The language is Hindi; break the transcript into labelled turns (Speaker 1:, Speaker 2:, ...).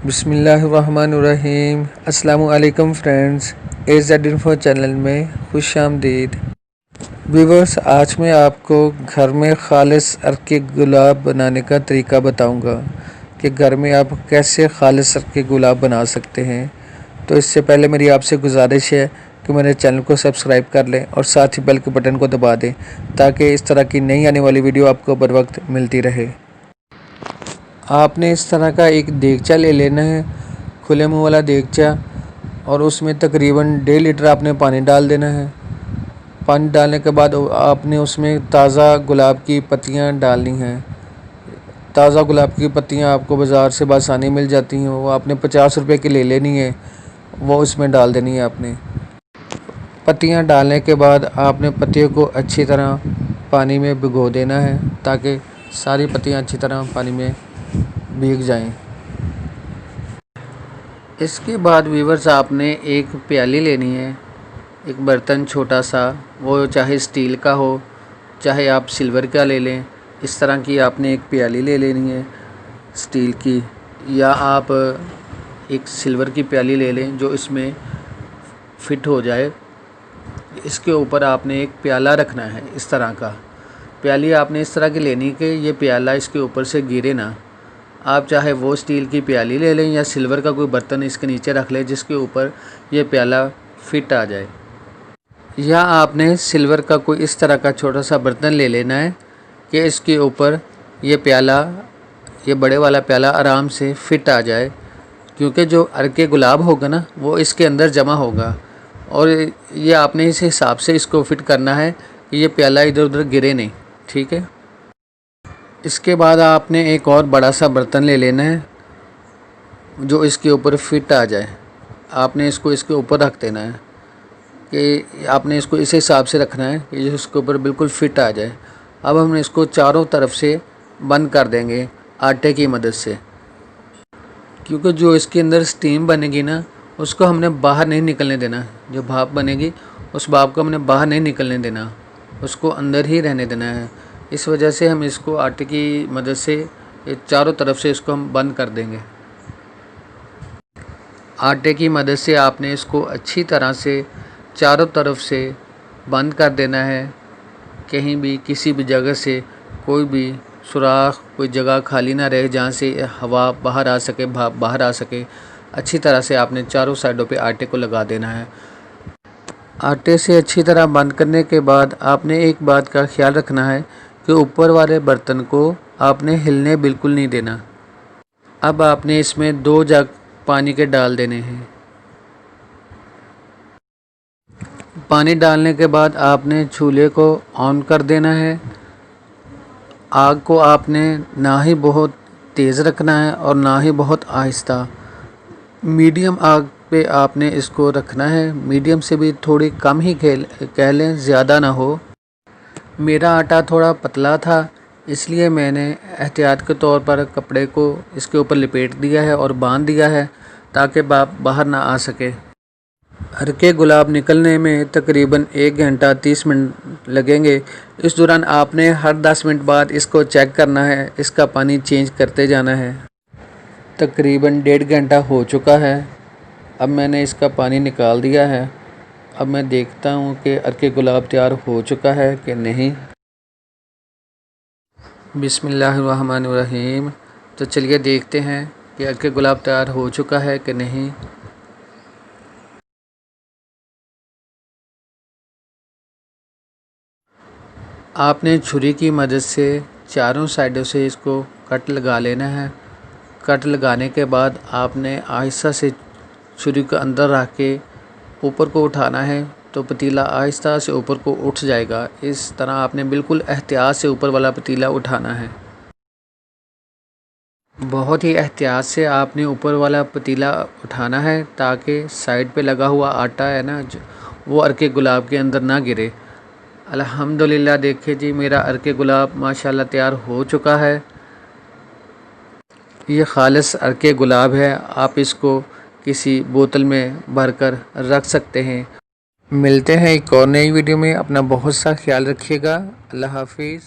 Speaker 1: बिस्मिल्लाहिर्रहमानिर्रहीम। अस्सलामुअलैकुम फ्रेंड्स, AZ इन्फो चैनल में खुश आमदीद। व्यूवर्स, आज मैं आपको घर में खालिस अर्के गुलाब बनाने का तरीका बताऊंगा कि घर में आप कैसे खालिस अर्के गुलाब बना सकते हैं। तो इससे पहले मेरी आपसे गुजारिश है कि मेरे चैनल को सब्सक्राइब कर लें और साथ ही बेल के बटन को दबा दें ताकि इस तरह की नई आने वाली वीडियो आपको बर वक्त मिलती रहे। आपने इस तरह का एक देगचा ले लेना है, खुले मुंह वाला देगचा, और उसमें तकरीबन 1.5 लीटर आपने पानी डाल देना है। पानी डालने के बाद आपने उसमें ताज़ा गुलाब की पत्तियां डालनी हैं। ताज़ा गुलाब की पत्तियां आपको बाज़ार से बआसानी मिल जाती हैं, वो आपने 50 रुपए की ले लेनी है, वो इसमें डाल देनी है आपने। पत्तियां डालने के बाद आपने पत्तियों को अच्छी तरह पानी में भिगो देना है ताकि सारी पत्तियां अच्छी तरह पानी में भीग जाएं। इसके बाद व्यूवर्स, आपने एक प्याली लेनी है, एक बर्तन छोटा सा, वो चाहे स्टील का हो चाहे आप सिल्वर का ले लें। इस तरह की आपने एक प्याली ले लेनी है स्टील की, या आप एक सिल्वर की प्याली ले लें जो इसमें फिट हो जाए। इसके ऊपर आपने एक प्याला रखना है, इस तरह का प्याली आपने इस तरह की लेनी कि ये प्याला इसके ऊपर से गिरे ना। आप चाहे वो स्टील की प्याली ले लें या सिल्वर का कोई बर्तन इसके नीचे रख लें जिसके ऊपर ये प्याला फिट आ जाए, या आपने सिल्वर का कोई इस तरह का छोटा सा बर्तन ले लेना है कि इसके ऊपर ये प्याला, ये बड़े वाला प्याला आराम से फिट आ जाए, क्योंकि जो अर्के गुलाब होगा ना वो इसके अंदर जमा होगा। और ये आपने इस हिसाब से इसको फिट करना है कि ये प्याला इधर उधर गिरे नहीं, ठीक है। इसके बाद आपने एक और बड़ा सा बर्तन ले लेना है जो इसके ऊपर फिट आ जाए। आपने इसको इसके ऊपर रख देना है कि आपने इसको इस हिसाब से रखना है कि इसके ऊपर बिल्कुल फिट आ जाए। अब हम इसको चारों तरफ से बंद कर देंगे आटे की मदद से, क्योंकि जो इसके अंदर स्टीम बनेगी ना उसको हमने बाहर नहीं निकलने देना। जो भाप बनेगी उस भाप को हमने बाहर नहीं निकलने देना, उसको अंदर ही रहने देना है। इस वजह से हम इसको आटे की मदद से चारों तरफ से इसको हम बंद कर देंगे। आटे की मदद से आपने इसको अच्छी तरह से चारों तरफ से बंद कर देना है। कहीं भी किसी भी जगह से कोई भी सुराख, कोई जगह खाली ना रहे जहाँ से हवा बाहर आ सके, भाप बाहर आ सके। अच्छी तरह से आपने चारों साइडों पे आटे को लगा देना है। आटे से अच्छी तरह बंद करने के बाद आपने एक बात का ख्याल रखना है कि ऊपर वाले बर्तन को आपने हिलने बिल्कुल नहीं देना। अब आपने इसमें 2 जग पानी के डाल देने हैं। पानी डालने के बाद आपने चूल्हे को ऑन कर देना है। आग को आपने ना ही बहुत तेज़ रखना है और ना ही बहुत आहिस्ता, मीडियम आग पे आपने इसको रखना है। मीडियम से भी थोड़ी कम ही कह लें, ज़्यादा ना हो। मेरा आटा थोड़ा पतला था, इसलिए मैंने एहतियात के तौर पर कपड़े को इसके ऊपर लिपेट दिया है और बांध दिया है ताकि बाहर ना आ सके। अर्के गुलाब निकलने में तकरीबन 1 घंटा 30 मिनट लगेंगे। इस दौरान आपने हर 10 मिनट बाद इसको चेक करना है, इसका पानी चेंज करते जाना है। तकरीबन 1.5 घंटा हो चुका है। अब मैंने इसका पानी निकाल दिया है। अब मैं देखता हूँ कि अर्के गुलाब तैयार हो चुका है कि नहीं। बिस्मिल्लाहिर्रहमानिर्रहीम। तो चलिए देखते हैं कि अर्के गुलाब तैयार हो चुका है कि नहीं। आपने छुरी की मदद से चारों साइडों से इसको कट लगा लेना है। कट लगाने के बाद आपने आहिस्ता से छुरी को अंदर रख के ऊपर को उठाना है तो पतीला आहिस्ता से ऊपर को उठ जाएगा। इस तरह आपने बिल्कुल एहतियात से ऊपर वाला पतीला उठाना है। बहुत ही एहतियात से आपने ऊपर वाला पतीला उठाना है ताकि साइड पे लगा हुआ आटा है ना, वो अर्के गुलाब के अंदर ना गिरे। अल्हम्दुलिल्लाह, देखिए जी, मेरा अर्के गुलाब माशाल्लाह तैयार हो चुका है। ये खालिस अर्के गुलाब है। आप इसको किसी बोतल में भरकर रख सकते हैं। मिलते हैं एक और नई वीडियो में। अपना बहुत सा ख्याल रखिएगा। अल्लाह हाफिज़।